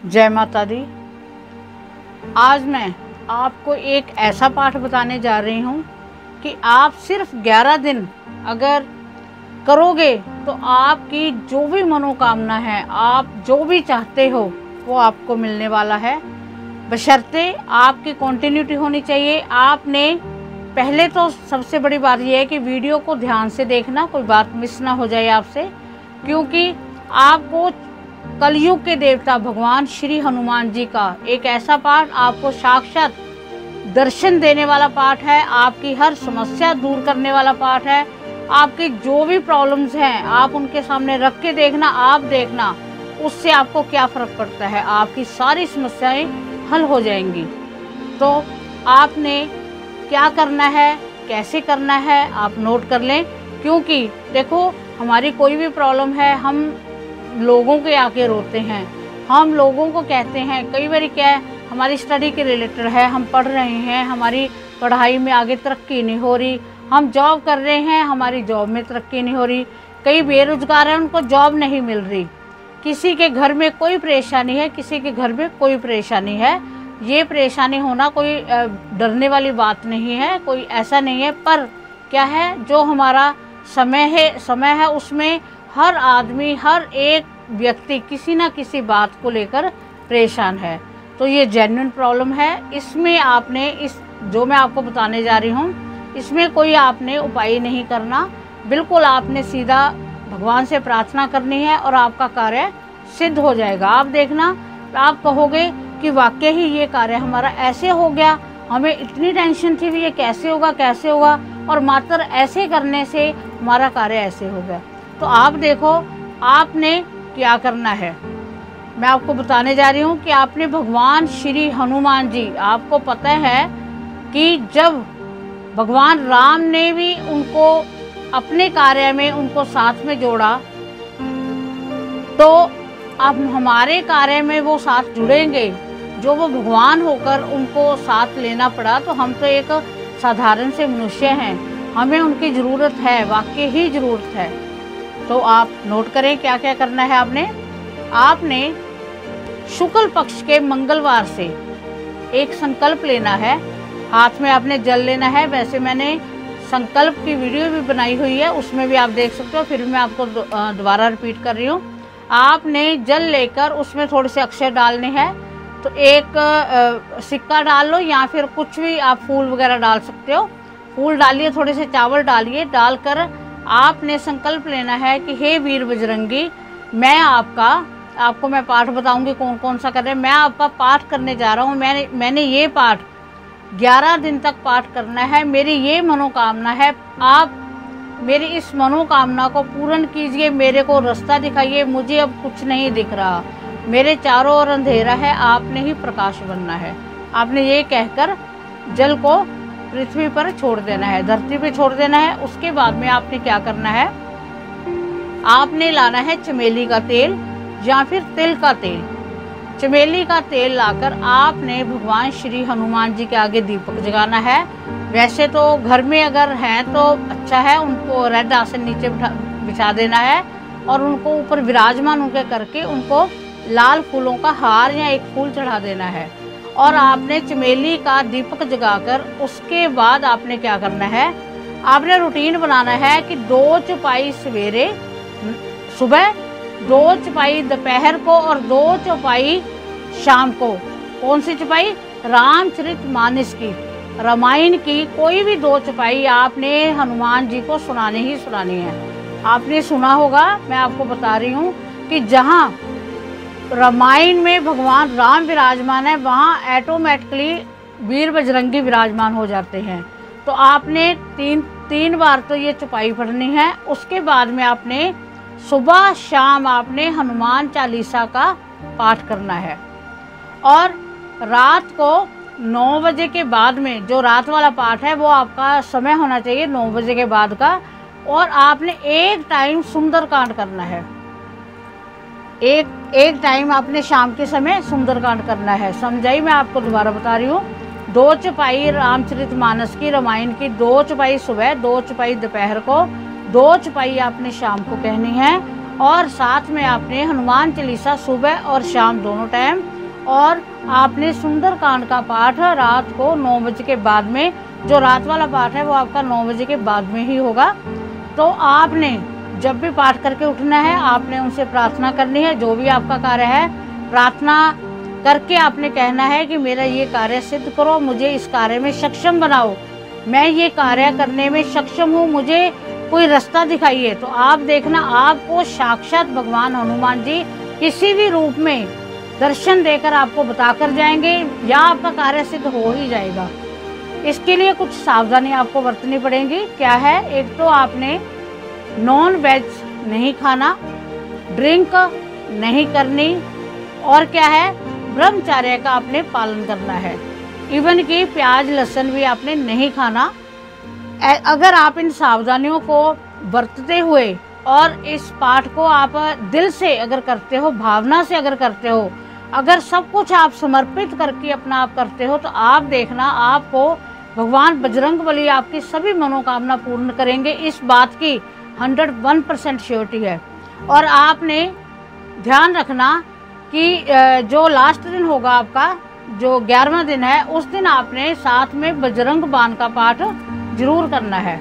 जय माता दी। आज मैं आपको एक ऐसा पाठ बताने जा रही हूँ कि आप सिर्फ 11 दिन अगर करोगे तो आपकी जो भी मनोकामना है, आप जो भी चाहते हो वो आपको मिलने वाला है। बशर्ते आपकी कंटिन्यूटी होनी चाहिए। आपने पहले तो सबसे बड़ी बात यह है कि वीडियो को ध्यान से देखना, कोई बात मिस ना हो जाए आपसे, क्योंकि आपको कलयुग के देवता भगवान श्री हनुमान जी का एक ऐसा पाठ आपको साक्षात दर्शन देने वाला पाठ है। आपकी हर समस्या दूर करने वाला पाठ है। आपकी जो भी प्रॉब्लम्स हैं आप उनके सामने रख के देखना, आप देखना उससे आपको क्या फ़र्क पड़ता है। आपकी सारी समस्याएं हल हो जाएंगी। तो आपने क्या करना है, कैसे करना है, आप नोट कर लें। क्योंकि देखो, हमारी कोई भी प्रॉब्लम है, हम लोगों के आके रोते हैं, हम लोगों को कहते हैं। कई बार क्या है, हमारी स्टडी के रिलेटेड है, हम पढ़ रहे हैं, हमारी पढ़ाई में आगे तरक्की नहीं हो रही, हम जॉब कर रहे हैं, हमारी जॉब में तरक्की नहीं हो रही। कई बेरोजगार हैं, उनको जॉब नहीं मिल रही। किसी के घर में कोई परेशानी है, किसी के घर में कोई परेशानी है। ये परेशानी होना कोई डरने वाली बात नहीं है, कोई ऐसा नहीं है। पर क्या है, जो हमारा समय है उसमें हर आदमी, हर एक व्यक्ति किसी ना किसी बात को लेकर परेशान है। तो ये जेन्युइन प्रॉब्लम है। इसमें आपने जो मैं आपको बताने जा रही हूँ, इसमें कोई आपने उपाय नहीं करना। बिल्कुल आपने सीधा भगवान से प्रार्थना करनी है और आपका कार्य सिद्ध हो जाएगा। आप देखना, आप कहोगे कि वाकई ही ये कार्य हमारा ऐसे हो गया, हमें इतनी टेंशन थी भी ये कैसे होगा, और मात्र ऐसे करने से हमारा कार्य ऐसे हो गया। तो आप देखो, आपने क्या करना है। मैं आपको बताने जा रही हूँ कि आपने भगवान श्री हनुमान जी, आपको पता है कि जब भगवान राम ने भी उनको अपने कार्य में उनको साथ में जोड़ा, तो अब हमारे कार्य में वो साथ जुड़ेंगे। जो वो भगवान होकर उनको साथ लेना पड़ा, तो हम तो एक साधारण से मनुष्य हैं, हमें उनकी ज़रूरत है, वाकई ही ज़रूरत है। तो आप नोट करें क्या क्या करना है। आपने शुक्ल पक्ष के मंगलवार से एक संकल्प लेना है। हाथ में आपने जल लेना है। वैसे मैंने संकल्प की वीडियो भी बनाई हुई है, उसमें भी आप देख सकते हो, फिर मैं आपको दोबारा रिपीट कर रही हूँ। आपने जल लेकर उसमें थोड़े से अक्षर डालने हैं। तो एक सिक्का डाल लो, या फिर कुछ भी आप फूल वगैरह डाल सकते हो। फूल डालिए, थोड़े से चावल डालिए। डालकर आपने संकल्प लेना है कि हे वीर बजरंगी, मैं आपको मैं पाठ बताऊंगी कौन कौन सा कर रहे हैं। मैं आपका पाठ करने जा रहा हूँ। मैंने ये पाठ 11 दिन तक पाठ करना है। मेरी ये मनोकामना है, आप मेरी इस मनोकामना को पूर्ण कीजिए। मेरे को रास्ता दिखाइए, मुझे अब कुछ नहीं दिख रहा, मेरे चारों ओर अंधेरा है, आपने ही प्रकाश बनना है। आपने ये कहकर जल को पृथ्वी पर छोड़ देना है, धरती पे छोड़ देना है। उसके बाद में आपने क्या करना है, आपने लाना है चमेली का तेल या फिर तिल का तेल। चमेली का तेल लाकर आपने भगवान श्री हनुमान जी के आगे दीपक जगाना है। वैसे तो घर में अगर हैं तो अच्छा है, उनको रेड आसन नीचे बिछा देना है और उनको ऊपर विराजमान उनके करके उनको लाल फूलों का हार या एक फूल चढ़ा देना है। और आपने चमेली का दीपक जगाकर उसके बाद आपने क्या करना है, आपने रूटीन बनाना है कि 2 चौपाई सवेरे सुबह, 2 चौपाई दोपहर को और 2 चौपाई शाम को। कौन सी चौपाई? रामचरितमानस की, रामायण की कोई भी 2 चौपाई आपने हनुमान जी को सुनानी ही सुनानी है। आपने सुना होगा, मैं आपको बता रही हूँ कि जहाँ रामायण में भगवान राम विराजमान है, वहाँ ऑटोमेटिकली वीर बजरंगी विराजमान हो जाते हैं। तो आपने तीन बार तो ये चौपाई पढ़नी है। उसके बाद में आपने सुबह शाम आपने हनुमान चालीसा का पाठ करना है। और रात को 9 बजे के बाद में, जो रात वाला पाठ है वो आपका समय होना चाहिए 9 बजे के बाद का। और आपने एक टाइम सुंदरकांड करना है। एक टाइम आपने शाम के समय सुंदरकांड करना है। समझाई? मैं आपको दोबारा बता रही हूँ। 2 चौपाई रामचरितमानस की, रामायण की, 2 चौपाई सुबह, 2 चौपाई दोपहर को, 2 चौपाई आपने शाम को कहनी है। और साथ में आपने हनुमान चालीसा सुबह और शाम दोनों टाइम और आपने सुंदरकांड का पाठ रात को 9 बजे के बाद में, जो रात वाला पाठ है वो आपका 9 बजे के बाद में ही होगा। तो आपने जब भी पाठ करके उठना है, आपने उनसे प्रार्थना करनी है। जो भी आपका कार्य है, प्रार्थना करके आपने कहना है कि मेरा ये कार्य सिद्ध करो, मुझे इस कार्य में सक्षम बनाओ, मैं ये कार्य करने में सक्षम हूँ, मुझे कोई रास्ता दिखाइए। तो आप देखना, आपको साक्षात भगवान हनुमान जी किसी भी रूप में दर्शन देकर आपको बताकर जाएंगे, या आपका कार्य सिद्ध हो ही जाएगा। इसके लिए कुछ सावधानी आपको बरतनी पड़ेगी। क्या है? एक तो आपने नॉन वेज नहीं खाना, ड्रिंक नहीं करनी, और क्या है, ब्रह्मचर्य का आपने पालन करना है। इवन कि प्याज लहसुन भी आपने नहीं खाना। अगर आप इन सावधानियों को बरतते हुए और इस पाठ को आप दिल से अगर करते हो, भावना से अगर करते हो, अगर सब कुछ आप समर्पित करके अपना आप करते हो, तो आप देखना, आपको भगवान बजरंगबली आपकी सभी मनोकामना पूर्ण करेंगे। इस बात की 101% श्योरिटी है। और आपने ध्यान रखना कि जो लास्ट दिन होगा आपका, जो 11वां दिन है, उस दिन आपने साथ में बजरंग बाण का पाठ जरूर करना है।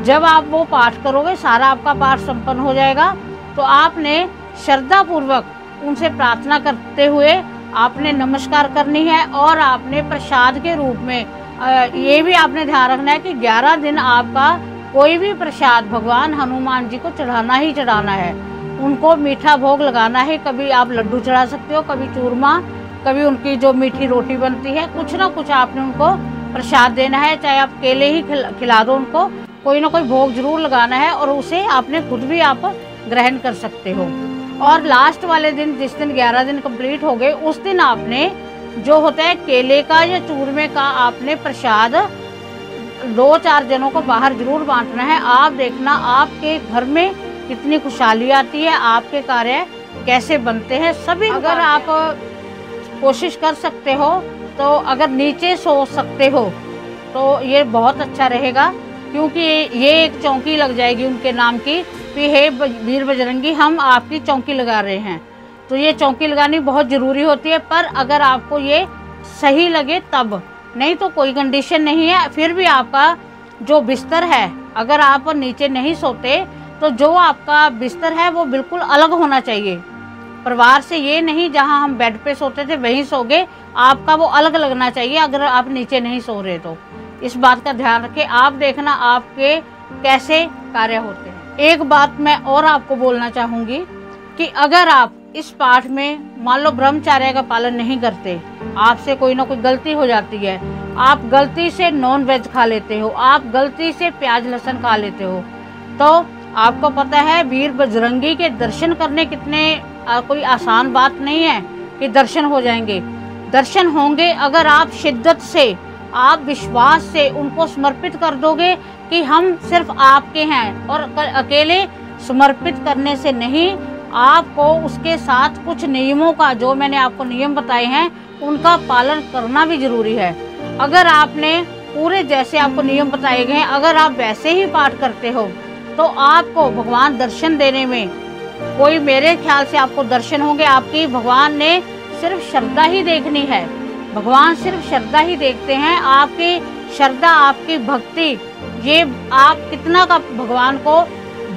जब आप वो पाठ करोगे, सारा आपका पाठ संपन्न हो जाएगा, तो आपने श्रद्धा पूर्वक उनसे प्रार्थना करते हुए आपने नमस्कार करनी है। और आपने प्रसाद के रूप में ये भी आपने ध्यान रखना है कि 11 दिन आपका कोई भी प्रसाद भगवान हनुमान जी को चढ़ाना ही चढ़ाना है, उनको मीठा भोग लगाना है। कभी आप लड्डू चढ़ा सकते हो, कभी चूरमा, कभी उनकी जो मीठी रोटी बनती है, कुछ ना कुछ आपने उनको प्रसाद देना है। चाहे आप केले ही खिला दो उनको, कोई ना कोई भोग जरूर लगाना है, और उसे आपने खुद भी आप ग्रहण कर सकते हो। और लास्ट वाले दिन, जिस दिन 11 दिन कंप्लीट हो गए, उस दिन आपने जो होता है केले का या चूरमे का, आपने प्रसाद 2-4 जनों को बाहर जरूर बांटना है। आप देखना आपके घर में कितनी खुशहाली आती है, आपके कार्य कैसे बनते हैं सभी। अगर आप कोशिश कर सकते हो, तो अगर नीचे सो सकते हो तो ये बहुत अच्छा रहेगा, क्योंकि ये एक चौकी लग जाएगी उनके नाम की कि हे वीर बजरंगी, हम आपकी चौकी लगा रहे हैं। तो ये चौकी लगानी बहुत ज़रूरी होती है। पर अगर आपको ये सही लगे तब, नहीं तो कोई कंडीशन नहीं है। फिर भी आपका जो बिस्तर है, अगर आप नीचे नहीं सोते, तो जो आपका बिस्तर है वो बिल्कुल अलग होना चाहिए परिवार से। ये नहीं जहां हम बेड पे सोते थे वहीं सोगे, आपका वो अलग लगना चाहिए अगर आप नीचे नहीं सो रहे तो। इस बात का ध्यान रखें। आप देखना आपके कैसे कार्य होते हैं। एक बात मैं और आपको बोलना चाहूँगी कि अगर आप इस पाठ में मान लो ब्रह्मचर्य का पालन नहीं करते, आपसे कोई ना कोई गलती हो जाती है, आप गलती से नॉन वेज खा लेते हो, आप गलती से प्याज लहसुन खा लेते हो, तो आपको पता है वीर बजरंगी के दर्शन करने कितने कोई आसान बात नहीं है कि दर्शन हो जाएंगे। दर्शन होंगे अगर आप शिद्दत से, आप विश्वास से उनको समर्पित कर दोगे कि हम सिर्फ आपके हैं। और अकेले समर्पित करने से नहीं, आपको उसके साथ कुछ नियमों का, जो मैंने आपको नियम बताए हैं, उनका पालन करना भी जरूरी है। अगर आपने पूरे जैसे आपको नियम बताए गए हैं, अगर आप वैसे ही पाठ करते हो, तो आपको भगवान दर्शन देने में कोई, मेरे ख्याल से आपको दर्शन होंगे। आपकी भगवान ने सिर्फ श्रद्धा ही देखनी है, भगवान सिर्फ श्रद्धा ही देखते हैं। आपकी श्रद्धा, आपकी भक्ति, ये आप कितना का भगवान को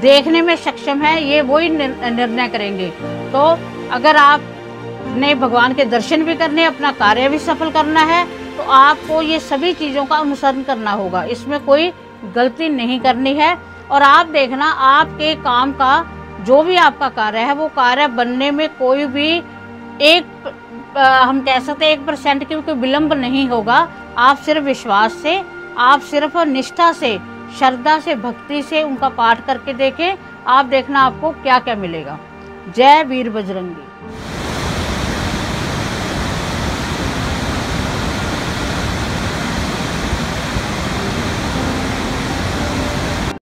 देखने में सक्षम है, ये वही निर्णय करेंगे। तो अगर आपने भगवान के दर्शन भी करने, अपना कार्य भी सफल करना है, तो आपको ये सभी चीज़ों का अनुसरण करना होगा, इसमें कोई गलती नहीं करनी है। और आप देखना आपके काम का, जो भी आपका कार्य है, वो कार्य बनने में कोई भी हम कह सकते 1% की कोई विलंब नहीं होगा। आप सिर्फ विश्वास से, आप सिर्फ निष्ठा से, श्रद्धा से, भक्ति से उनका पाठ करके देखें। आप देखना आपको क्या क्या मिलेगा। जय वीर बजरंगी।